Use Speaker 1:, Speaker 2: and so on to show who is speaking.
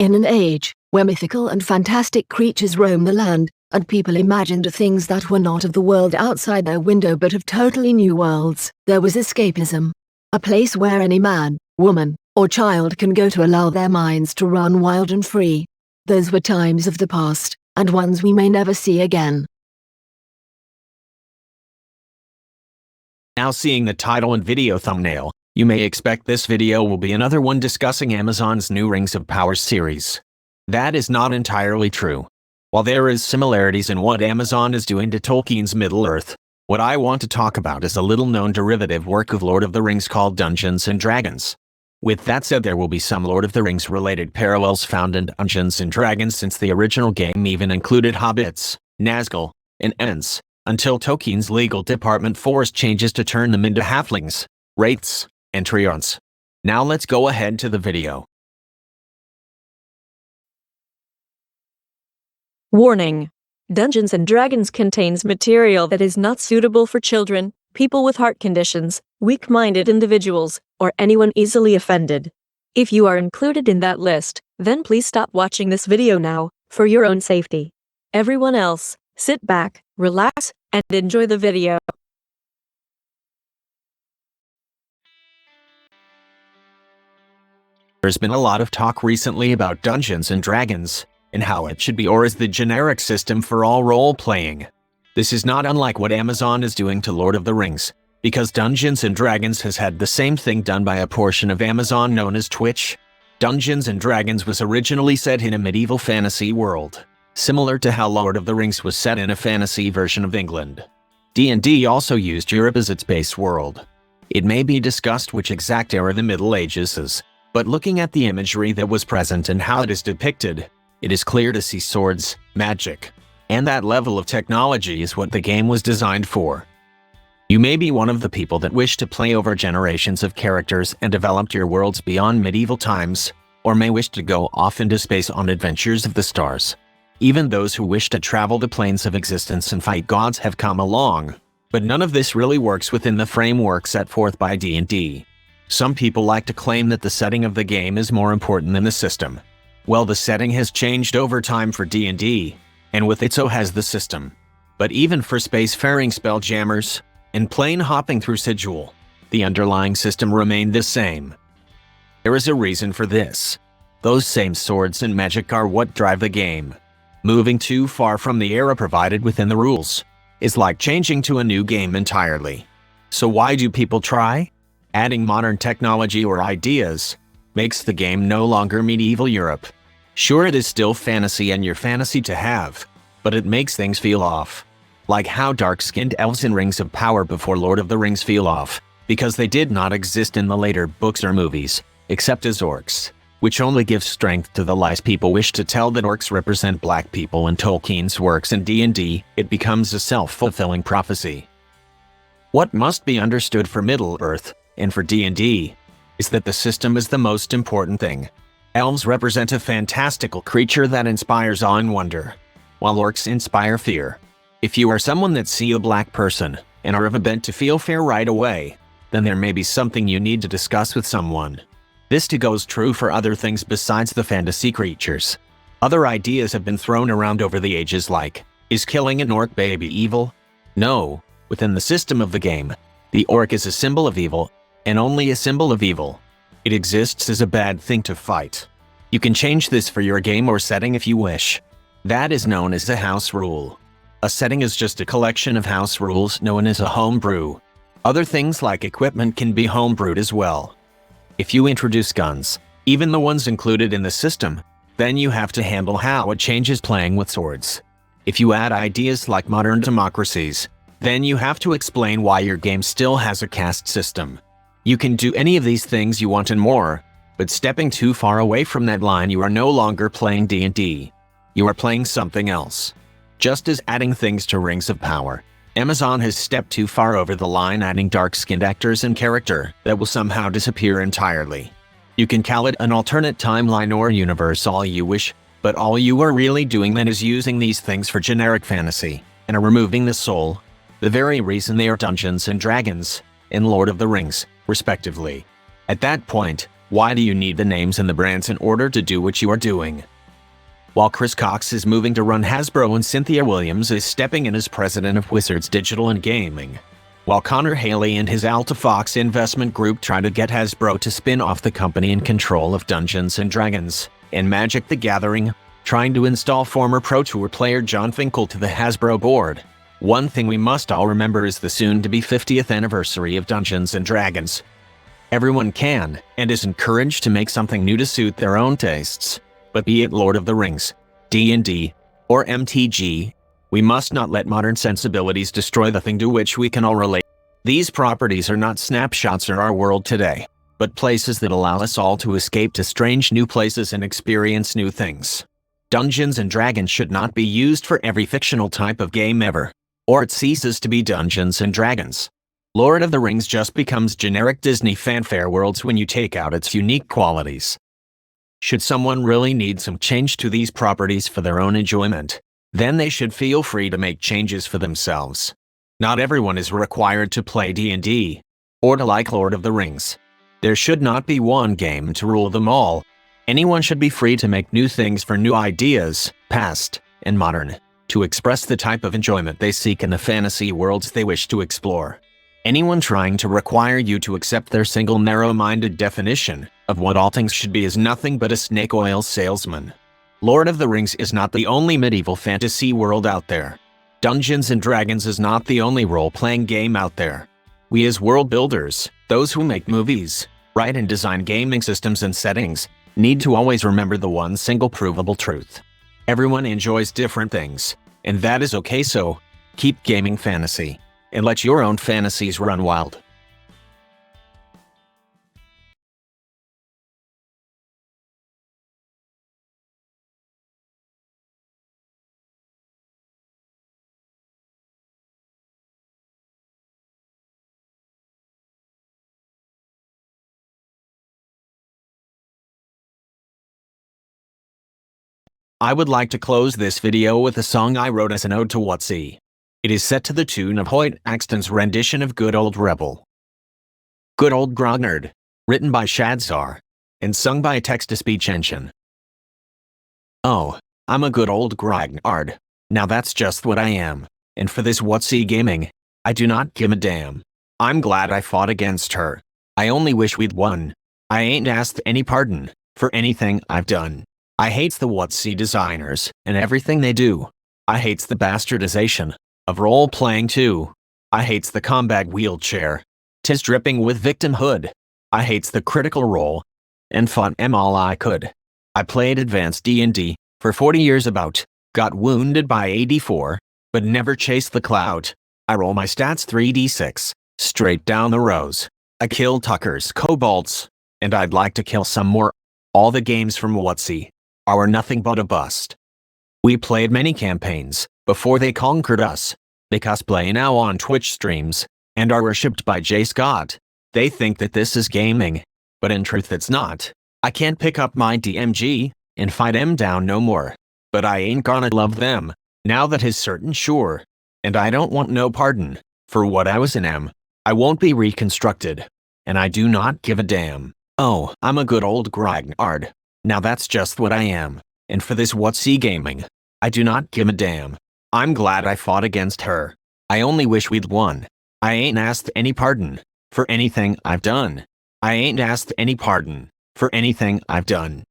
Speaker 1: In an age where mythical and fantastic creatures roam the land, and people imagined things that were not of the world outside their window but of totally new worlds, there was escapism. A place where any man, woman, or child can go to allow their minds to run wild and free. Those were times of the past, and ones we may never see again.
Speaker 2: Now seeing the title and video thumbnail, you may expect this video will be another one discussing Amazon's new Rings of Power series. That is not entirely true. While there is similarities in what Amazon is doing to Tolkien's Middle-earth, what I want to talk about is a little-known derivative work of Lord of the Rings called Dungeons & Dragons. With that said, there will be some Lord of the Rings-related parallels found in Dungeons & Dragons, since the original game even included hobbits, Nazgul, and Ents, until Tolkien's legal department forced changes to turn them into halflings, wraiths, and treants. Now let's go ahead to the video.
Speaker 3: Warning: Dungeons & Dragons contains material that is not suitable for children, people with heart conditions, weak-minded individuals, or anyone easily offended. If you are included in that list, then please stop watching this video now, for your own safety. Everyone else, sit back, relax, and enjoy the video.
Speaker 2: There's been a lot of talk recently about Dungeons & Dragons, and how it should be or is the generic system for all role-playing. This is not unlike what Amazon is doing to Lord of the Rings, because Dungeons & Dragons has had the same thing done by a portion of Amazon known as Twitch. Dungeons & Dragons was originally set in a medieval fantasy world, similar to how Lord of the Rings was set in a fantasy version of England. D&D also used Europe as its base world. It may be discussed which exact era the Middle Ages is, but looking at the imagery that was present and how it is depicted, it is clear to see swords, magic, and that level of technology is what the game was designed for. You may be one of the people that wish to play over generations of characters and developed your worlds beyond medieval times, or may wish to go off into space on adventures of the stars. Even those who wish to travel the planes of existence and fight gods have come along, but none of this really works within the framework set forth by D&D. Some people like to claim that the setting of the game is more important than the system. Well, the setting has changed over time for D&D, and with it so has the system. But even for spacefaring spelljammers and plane hopping through Sigil, the underlying system remained the same. There is a reason for this. Those same swords and magic are what drive the game. Moving too far from the era provided within the rules is like changing to a new game entirely. So why do people try? Adding modern technology or ideas makes the game no longer medieval Europe. Sure, it is still fantasy and your fantasy to have, but it makes things feel off. Like how dark-skinned elves in Rings of Power before Lord of the Rings feel off, because they did not exist in the later books or movies, except as orcs, which only gives strength to the lies people wish to tell that orcs represent black people in Tolkien's works. In D&D, it becomes a self-fulfilling prophecy. What must be understood for Middle-earth, and for D&D, is that the system is the most important thing. Elves represent a fantastical creature that inspires awe and wonder, while orcs inspire fear. If you are someone that see a black person and are of a bent to feel fear right away, then there may be something you need to discuss with someone. This too goes true for other things besides the fantasy creatures. Other ideas have been thrown around over the ages like, is killing an orc baby evil? No, within the system of the game, the orc is a symbol of evil, and only a symbol of evil. It exists as a bad thing to fight. You can change this for your game or setting if you wish. That is known as a house rule. A setting is just a collection of house rules known as a homebrew. Other things like equipment can be homebrewed as well. If you introduce guns, even the ones included in the system, then you have to handle how it changes playing with swords. If you add ideas like modern democracies, then you have to explain why your game still has a caste system. You can do any of these things you want and more, but stepping too far away from that line, you are no longer playing D&D. You are playing something else. Just as adding things to Rings of Power, Amazon has stepped too far over the line adding dark-skinned actors and character that will somehow disappear entirely. You can call it an alternate timeline or universe all you wish, but all you are really doing then is using these things for generic fantasy, and are removing the soul, the very reason they are Dungeons & Dragons, and Lord of the Rings, respectively. At that point, Why do you need the names and the brands in order to do what you are doing? While Chris Cox is moving to run Hasbro and Cynthia Williams is stepping in as president of Wizards Digital and Gaming. While Connor Haley and his Alta Fox investment group try to get Hasbro to spin off the company in control of Dungeons & Dragons and Magic the Gathering, trying to install former Pro Tour player Jon Finkle to the Hasbro board. One thing we must all remember is the soon-to-be 50th anniversary of Dungeons & Dragons. Everyone can and is encouraged to make something new to suit their own tastes. But be it Lord of the Rings, D&D, or MTG, we must not let modern sensibilities destroy the thing to which we can all relate. These properties are not snapshots of our world today, but places that allow us all to escape to strange new places and experience new things. Dungeons & Dragons should not be used for every fictional type of game ever, or it ceases to be Dungeons & Dragons. Lord of the Rings just becomes generic Disney fanfare worlds when you take out its unique qualities. Should someone really need some change to these properties for their own enjoyment, then they should feel free to make changes for themselves. Not everyone is required to play D&D, or to like Lord of the Rings. There should not be one game to rule them all. Anyone should be free to make new things for new ideas, past and modern, to express the type of enjoyment they seek in the fantasy worlds they wish to explore. Anyone trying to require you to accept their single narrow-minded definition of what all things should be is nothing but a snake oil salesman. Lord of the Rings is not the only medieval fantasy world out there. Dungeons & Dragons is not the only role-playing game out there. We as world builders, those who make movies, write and design gaming systems and settings, need to always remember the one single provable truth. Everyone enjoys different things, and that is okay, so keep gaming fantasy, and let your own fantasies run wild. I would like to close this video with a song I wrote as an ode to WotC. It is set to the tune of Hoyt Axton's rendition of Good Old Rebel. Good Old Grognard, written by Shadzar, and sung by a text-to-speech engine. Oh, I'm a good old Grognard. Now that's just what I am. And for this WotC gaming, I do not give a damn. I'm glad I fought against her. I only wish we'd won. I ain't asked any pardon for anything I've done. I hates the WotC designers and everything they do. I hates the bastardization of role-playing too. I hates the combat wheelchair. 'Tis dripping with victimhood. I hates the critical role and fought all I could. I played advanced D&D for 40 years about, got wounded by 84, but never chased the clout. I roll my stats 3d6, straight down the rows. I kill Tuckers, kobolds, and I'd like to kill some more. All the games from WotC are nothing but a bust. We played many campaigns before they conquered us. They cosplay now on Twitch streams and are worshipped by J. Scott. They think that this is gaming, but in truth it's not. I can't pick up my DMG and fight him down no more. But I ain't gonna love them, now that is certain sure. And I don't want no pardon for what I was in am. I won't be reconstructed, and I do not give a damn. Oh, I'm a good old Grognard. Now that's just what I am. And for this WotC gaming, I do not give a damn. I'm glad I fought against her. I only wish we'd won. I ain't asked any pardon for anything I've done. I ain't asked any pardon for anything I've done.